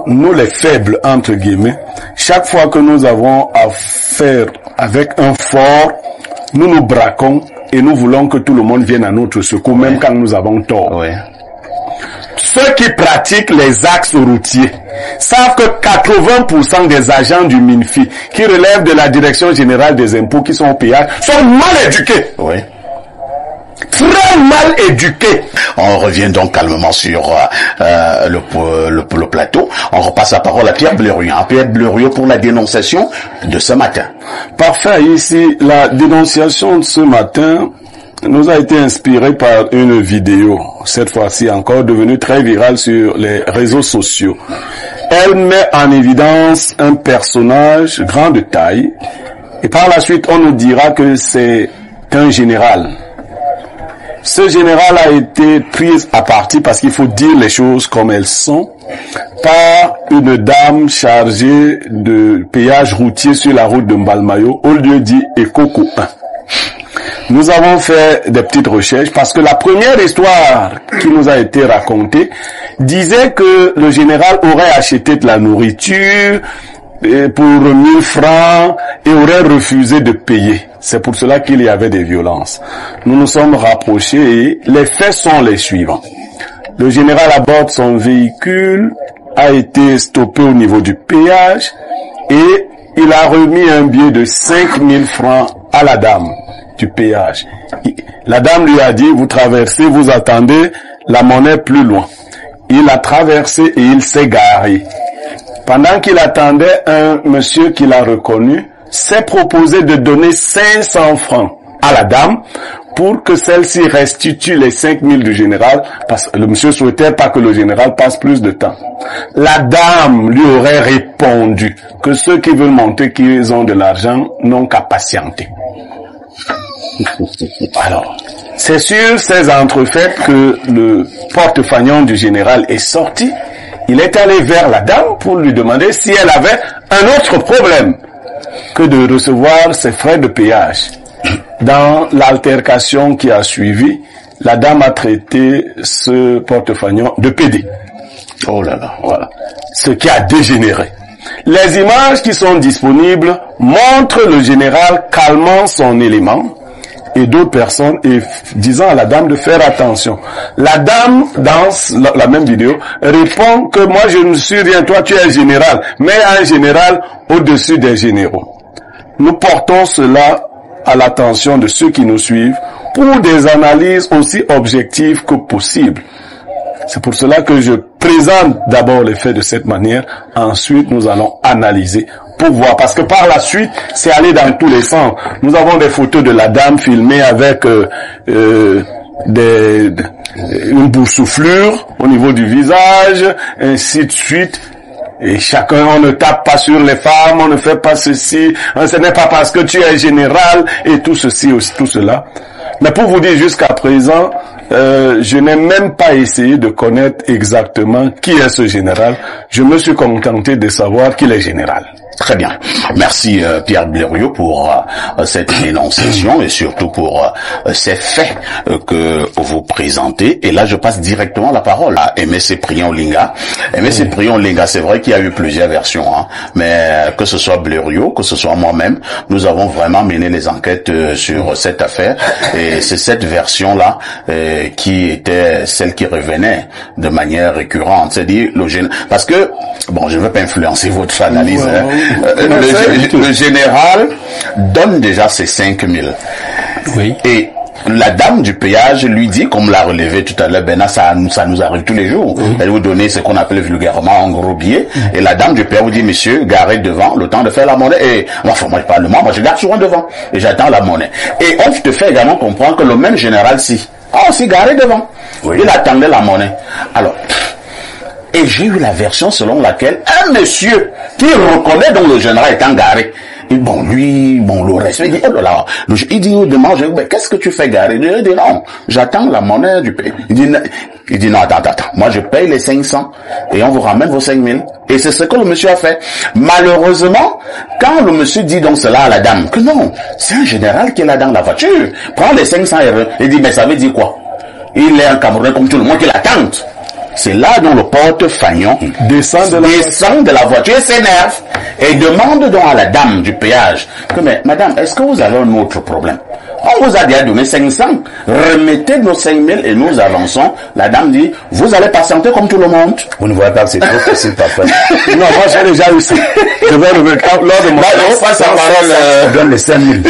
nous les faibles, entre guillemets, chaque fois que nous avons affaire avec un fort, nous nous braquons et nous voulons que tout le monde vienne à notre secours, même quand nous avons tort. Oui. Ceux qui pratiquent les axes routiers savent que 80% des agents du MINFI qui relèvent de la Direction Générale des Impôts qui sont au péage sont mal éduqués. Oui. Très mal éduqués. On revient donc calmement sur le plateau. On repasse la parole à Pierre Blériot. Pierre Blériot pour la dénonciation de ce matin. Parfait. Ici, la dénonciation de ce matin nous a été inspirée par une vidéo, cette fois-ci encore devenue très virale sur les réseaux sociaux. Elle met en évidence un personnage grand de taille et par la suite on nous dira que c'est un général. Ce général a été pris à partie parce qu'il faut dire les choses comme elles sont par une dame chargée de péage routier sur la route de Mbalmayo au lieu dit Ekoko 1. Nous avons fait des petites recherches parce que la première histoire qui nous a été racontée disait que le général aurait acheté de la nourriture pour 1000 francs et aurait refusé de payer. C'est pour cela qu'il y avait des violences. Nous nous sommes rapprochés et les faits sont les suivants. Le général à bord de son véhicule a été stoppé au niveau du péage et il a remis un billet de 5000 francs à la dame du péage. La dame lui a dit, vous traversez, vous attendez la monnaie plus loin. Il a traversé et il s'est garé. Pendant qu'il attendait, un monsieur qui l'a reconnu s'est proposé de donner 500 francs à la dame pour que celle-ci restitue les 5000 du général, parce que le monsieur souhaitait pas que le général passe plus de temps. La dame lui aurait répondu que ceux qui veulent montrer qu'ils ont de l'argent n'ont qu'à patienter. Alors, c'est sur ces entrefaites que le porte-fagnon du général est sorti. Il est allé vers la dame pour lui demander si elle avait un autre problème que de recevoir ses frais de péage. Dans l'altercation qui a suivi, la dame a traité ce porte-fagnon de PD. Oh là là. Voilà. Ce qui a dégénéré. Les images qui sont disponibles montrent le général calmant son élément et d'autres personnes et disant à la dame de faire attention. La dame, dans la même vidéo, répond que moi je ne suis rien, toi tu es général, mais un général au-dessus des généraux. Nous portons cela à l'attention de ceux qui nous suivent pour des analyses aussi objectives que possible. C'est pour cela que je présente d'abord les faits de cette manière, ensuite nous allons analyser pour voir, parce que par la suite, c'est aller dans tous les sens. Nous avons des photos de la dame filmée avec une boursouflure au niveau du visage, ainsi de suite. Et chacun, on ne tape pas sur les femmes, on ne fait pas ceci, ce n'est pas parce que tu es général, et tout ceci, tout cela. Mais pour vous dire jusqu'à présent, je n'ai même pas essayé de connaître exactement qui est ce général. Je me suis contenté de savoir qu'il est général. Très bien. Merci Pierre Blériot pour cette dénonciation et surtout pour ces faits que vous présentez. Et là, je passe directement la parole à Aimé Cyprien Olinga. Aimé Cyprien Olinga, c'est vrai qu'il y a eu plusieurs versions, hein, mais que ce soit Blériot, que ce soit moi-même, nous avons vraiment mené les enquêtes sur cette affaire. Et c'est cette version-là qui était celle qui revenait de manière récurrente. C'est-à-dire, parce que, bon, je ne veux pas influencer votre analyse, hein. Le général donne déjà ses 5000. Oui. Et la dame du péage lui dit, comme l'a relevé tout à l'heure, ça nous arrive tous les jours. Oui. Elle vous donne ce qu'on appelle vulgairement un gros billet. Et la dame du péage vous dit, monsieur, garez devant, le temps de faire la monnaie. Et moi je parle de moi je garde souvent devant. Et j'attends la monnaie. Et on te fait également comprendre que le même général-ci a aussi garé devant. Oui. Il attendait la monnaie. Alors, et j'ai eu la version selon laquelle un monsieur qui reconnaît donc le général étant garé. Et bon, lui, le respect, il dit, oh là là, il dit, mais qu'est-ce que tu fais garer? Il dit, non, j'attends la monnaie du pays. Il dit, non, attends, moi je paye les 500 et on vous ramène vos 5000. Et c'est ce que le monsieur a fait. Malheureusement, quand le monsieur dit donc cela à la dame, que non, c'est un général qui est là dans la voiture, prend les 500 €, il dit, mais ça veut dire quoi? Il est un Camerounais comme tout le monde qui l'attend. C'est là dont le porte-fagnon descend de la voiture et s'énerve et demande donc à la dame du péage que, mais madame, est-ce que vous avez un autre problème? On vous a déjà donné 500, remettez nos 5000 et nous avançons. La dame dit, vous allez patienter comme tout le monde. Vous ne voyez pas que c'est trop facile parfois. Non, moi j'ai déjà eu ça. Je vais revenir lors de mon... on passe la parole... donne les 5000.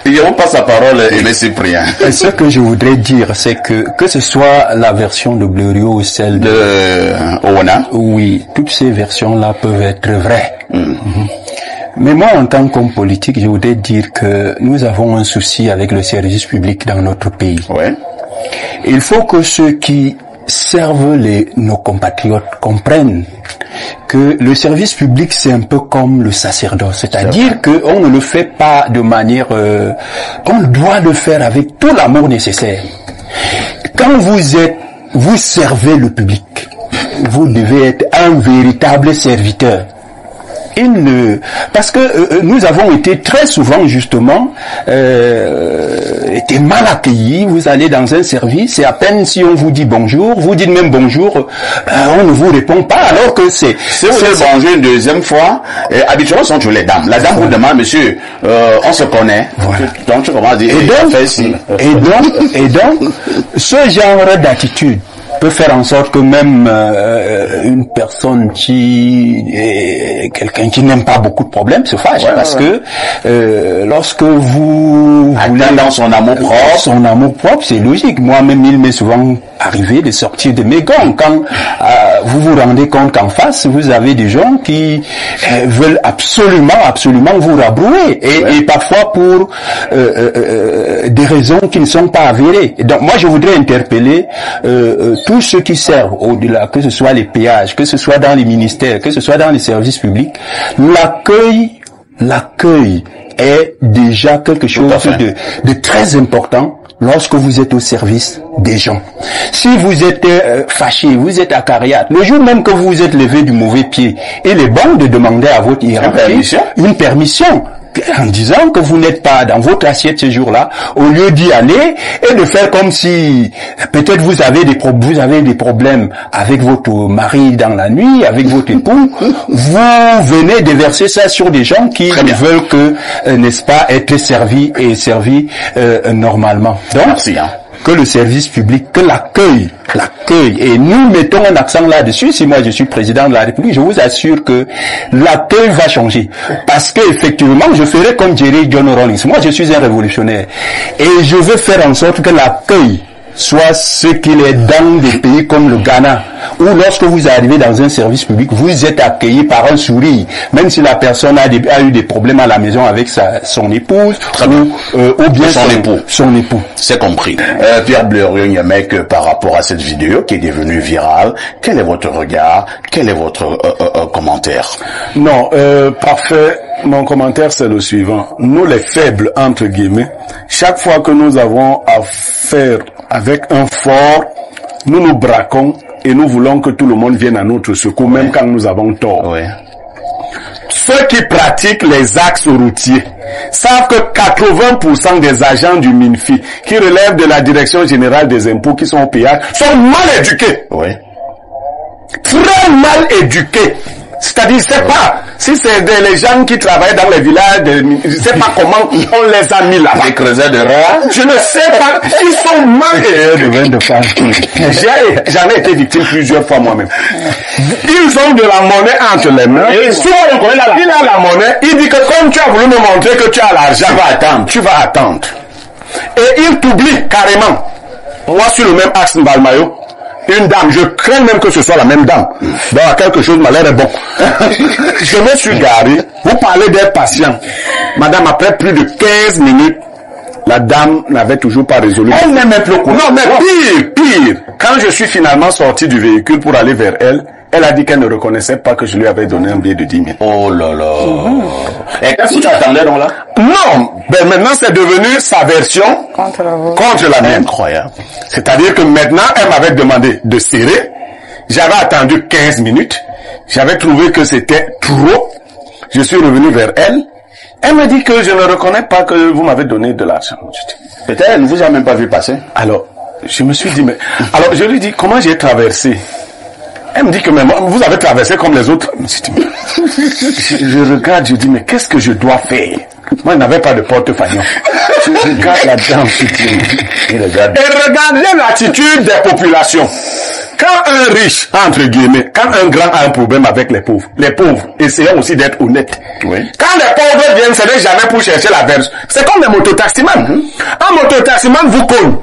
Et on passe la parole à M. Cyprien. Ce que je voudrais dire, c'est que ce soit la version de Blériot ou celle de Owana. Oui, toutes ces versions-là peuvent être vraies. Mais moi, en tant qu'homme politique, je voudrais dire que nous avons un souci avec le service public dans notre pays. Ouais. Il faut que ceux qui servent nos compatriotes comprennent que le service public, c'est un peu comme le sacerdoce. C'est-à-dire qu'on ne le fait pas de manière... on doit le faire avec tout l'amour nécessaire. Quand vous servez le public, vous devez être un véritable serviteur. Parce que nous avons été très souvent justement été mal accueillis. Vous allez dans un service et à peine si on vous dit bonjour, vous dites même bonjour, on ne vous répond pas alors que c'est... Si vous dites bonjour une deuxième fois, habituellement ce sont les dames. La dame vous demande, monsieur, on se connaît. Voilà. Donc tu commences à dire, et donc, ce genre d'attitude peut faire en sorte que même une personne quelqu'un qui n'aime pas beaucoup de problèmes se fâche, parce que lorsque vous voulez dans son amour propre, c'est logique. Moi-même, il m'est souvent arrivé de sortir de mes gants quand vous vous rendez compte qu'en face vous avez des gens qui veulent absolument vous rabrouer et parfois pour des raisons qui ne sont pas avérées. Donc moi je voudrais interpeller tous ceux qui servent au-delà, que ce soit les péages, que ce soit dans les ministères, que ce soit dans les services publics. L'accueil est déjà quelque chose de très important lorsque vous êtes au service des gens. Si vous êtes fâché, vous êtes acariâtre, le jour même que vous vous êtes levé du mauvais pied, il est bon de demander à votre hiérarchie une permission. En disant que vous n'êtes pas dans votre assiette ce jour-là, au lieu d'y aller et de faire comme si peut-être vous avez des problèmes avec votre mari dans la nuit, avec votre époux, vous venez déverser ça sur des gens qui ne veulent que, n'est-ce pas, être servis normalement. Donc, merci, que le service public, que l'accueil, et nous mettons un accent là-dessus. Si moi je suis président de la République, je vous assure que l'accueil va changer. Parce que effectivement, je ferai comme Jerry John Rawlings. Moi, je suis un révolutionnaire. Et je veux faire en sorte que l'accueil soit ce qu'il est dans des pays comme le Ghana, où lorsque vous arrivez dans un service public, vous êtes accueilli par un sourire, même si la personne a eu des problèmes à la maison avec son épouse ou bien son époux. C'est compris. Pierre Blériot-Nyamèque, par rapport à cette vidéo qui est devenue virale, quel est votre regard, quel est votre commentaire? Non, parfait. Mon commentaire, c'est le suivant. Nous, les faibles, entre guillemets, chaque fois que nous avons affaire avec un fort, nous nous braquons et nous voulons que tout le monde vienne à notre secours, même quand nous avons tort. Ouais. Ceux qui pratiquent les axes routiers savent que 80% des agents du MINFI qui relèvent de la Direction Générale des Impôts qui sont au péage sont mal éduqués. Ouais. Très mal éduqués. C'est-à-dire, c'est pas, si c'est les gens qui travaillent dans les villages, je sais pas comment on les a mis là. Des creusets de rats. Je ne sais pas, ils sont mal J'en ai été victime plusieurs fois moi-même. Ils ont de la monnaie entre les mains. Et souvent, il a la monnaie, il dit que comme tu as voulu me montrer que tu as l'argent, tu vas attendre. Et il t'oublie carrément. Moi, sur le même axe Mbalmayo, une dame, je crains même que ce soit la même dame. Donc, quelque chose m'a l'air bon. Je me suis garé. Vous parlez d'être patient. Madame, après plus de 15 minutes, la dame n'avait toujours pas résolu. Elle n'est même plus au courant. Non, mais pire. Quand je suis finalement sorti du véhicule pour aller vers elle, elle a dit qu'elle ne reconnaissait pas que je lui avais donné un billet de 10 000. Oh là là. Et qu'est-ce que tu attendais donc là? Non, ben maintenant c'est devenu sa version contre la mienne. Incroyable. C'est-à-dire que maintenant, elle m'avait demandé de serrer. J'avais attendu 15 minutes. J'avais trouvé que c'était trop. Je suis revenu vers elle. Elle m'a dit que je ne reconnais pas que vous m'avez donné de l'argent. Peut-être elle ne vous a même pas vu passer. Alors, je me suis dit, mais... Alors, je lui dis, comment j'ai traversé Elle me dit que mais moi, vous avez traversé comme les autres. Je regarde, je dis, mais qu'est-ce que je dois faire? Moi, je n'avais pas de porte-fagnon. Je regarde la dame, et regardez l'attitude des populations. Quand un riche, entre guillemets, quand un grand a un problème avec les pauvres essayons aussi d'être honnêtes. Oui. Quand les pauvres viennent, ce n'est jamais pour chercher la verge. C'est comme les mototaximans. Un mototaximan vous cogne.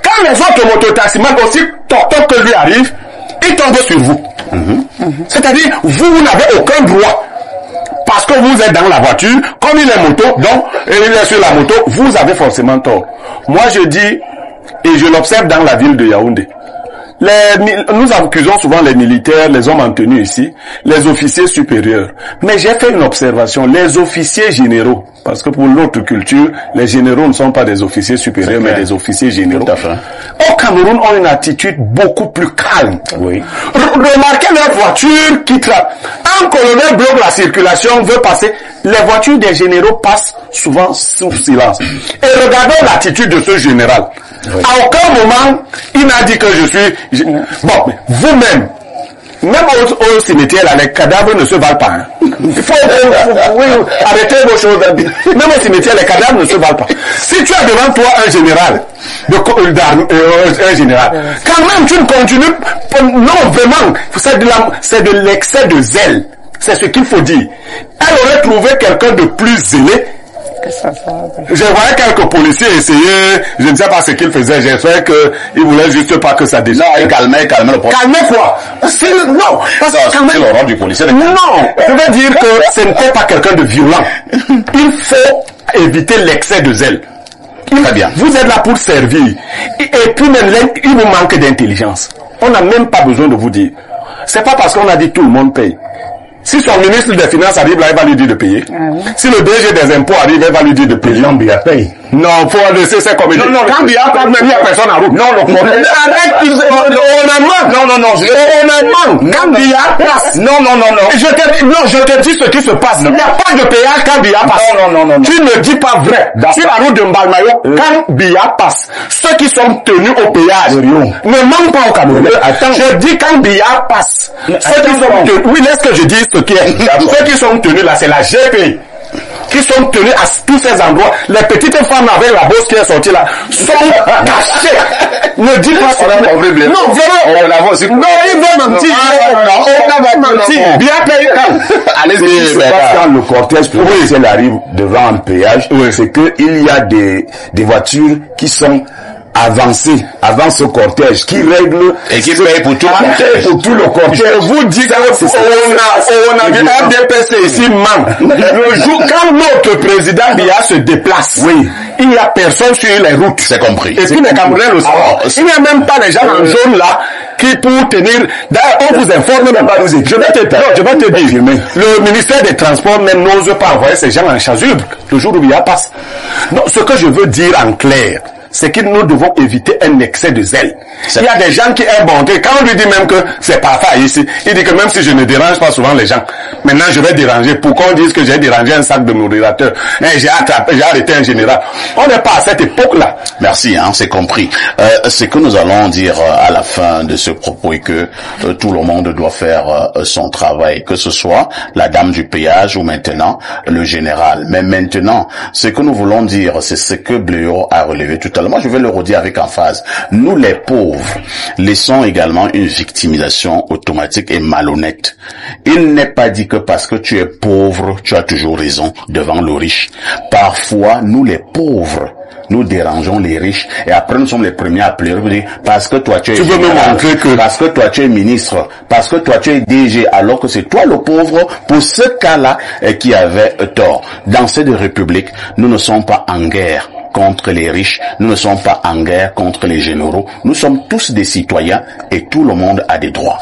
Quand les autres mototaximans aussi toc que lui arrive, il tombe sur vous. C'est-à-dire, vous n'avez aucun droit. Parce que vous êtes dans la voiture, comme il est moto, donc, il est sur la moto, vous avez tort. Moi, je dis, et je l'observe dans la ville de Yaoundé, nous accusons souvent les militaires, les hommes en tenue ici, les officiers supérieurs. Mais j'ai fait une observation, les officiers généraux, parce que pour notre culture, les généraux ne sont pas des officiers supérieurs, mais des officiers généraux. Tout à fait. Au Cameroun, ont une attitude beaucoup plus calme. Oui. Remarquez leur voiture qui trappe. Un colonel bloque la circulation, veut passer. Les voitures des généraux passent souvent sous silence. Et regardons l'attitude de ce général. Oui. À aucun moment, il n'a dit que je suis... Bon, mais vous-même, même au cimetière, là, les cadavres ne se valent pas. Hein. Il faut oui, arrêter vos choses. Même au cimetière, les cadavres ne se valent pas. Si tu as devant toi un général, un général, quand même tu ne continues... Non, vraiment, c'est de l'excès de zèle. C'est ce qu'il faut dire. Elle aurait trouvé quelqu'un de plus zélé. Je voyais quelques policiers essayer, je ne sais pas ce qu'ils faisaient, j'espère qu'ils voulaient juste pas que ça dégénère. Non, ils calmaient le problème. Calmer quoi? Non, parce que c'est le rôle du policier. Non, je veux dire que ce n'était pas quelqu'un de violent. Il faut éviter l'excès de zèle. Très bien. Vous êtes là pour servir. Et puis même, il vous manque d'intelligence. On n'a même pas besoin de vous dire. C'est pas parce qu'on a dit tout le monde paye. Si son ministre des Finances arrive là, il va lui dire de payer. Si le DG des impôts arrive, il va lui dire de payer. Non, Biya paye. Non, faut laisser ça comme il dit. Quand Biya paye, même il n'y a personne en route. Non, arrête, on a manque. Quand Biya passe. Non. Je te dis ce qui se passe. Il n'y a pas de péage quand Biya passe. Non. Tu ne dis pas vrai. Sur la route de Mbalmayo, quand Biya passe, ceux qui sont tenus au péage ne manquent pas au Cameroun. Je dis quand Biya passe, ceux qui sont tenus, oui, laisse que je dise ce qui est. Ceux qui sont tenus là, c'est la GPI. Qui sont tenus à tous ces endroits. Les petites femmes avec la bosse qui est sortie là sont cachées. Ne dis pas ça. Non, on l'a vu aussi. Non, il va mentir. On va mentir. Bien payé. Allez-y, c'est parce quand le cortège présidentiel arrive devant un péage, c'est qu'il y a des voitures qui sont avancées avant ce cortège, qui règlent et qui payent pour tout le cortège. Je vous dis qu'on a vu un DPC ici, le jour quand notre président Biya se déplace, il n'y a personne sur les routes. C'est compris. Et puis les Camerounais le savent. Il n'y a même pas les gens en jaune là qui pour tenir. D'ailleurs, on vous informe même pas. Je vais te dire. Le ministère des Transports même n'ose pas envoyer ces gens en chasuble le jour où Biya passe. Non, ce que je veux dire en clair, c'est que nous devons éviter un excès de zèle. Il y a des gens qui aiment bonté. Quand on lui dit même que c'est parfait ici, il dit que même si je ne dérange pas souvent les gens, maintenant je vais déranger. Pourquoi on dit que j'ai dérangé un sac de modérateur? J'ai arrêté un général. On n'est pas à cette époque-là. Merci, c'est compris. Ce que nous allons dire à la fin de ce propos est que tout le monde doit faire son travail, que ce soit la dame du péage ou maintenant le général. Mais maintenant, ce que nous voulons dire, c'est ce que Bleureau a relevé tout à l'heure. Moi, je vais le redire avec emphase. Nous, les pauvres, laissons également une victimisation automatique et malhonnête. Il n'est pas dit que parce que tu es pauvre, tu as toujours raison devant le riche. Parfois, nous, les pauvres, nous dérangeons les riches et après nous sommes les premiers à pleurer parce que toi tu es parce que toi tu es ministre, parce que toi tu es DG, alors que c'est toi le pauvre pour ce cas-là qui avait tort. Dans cette république, nous ne sommes pas en guerre contre les riches, nous ne sommes pas en guerre contre les généraux, nous sommes tous des citoyens et tout le monde a des droits.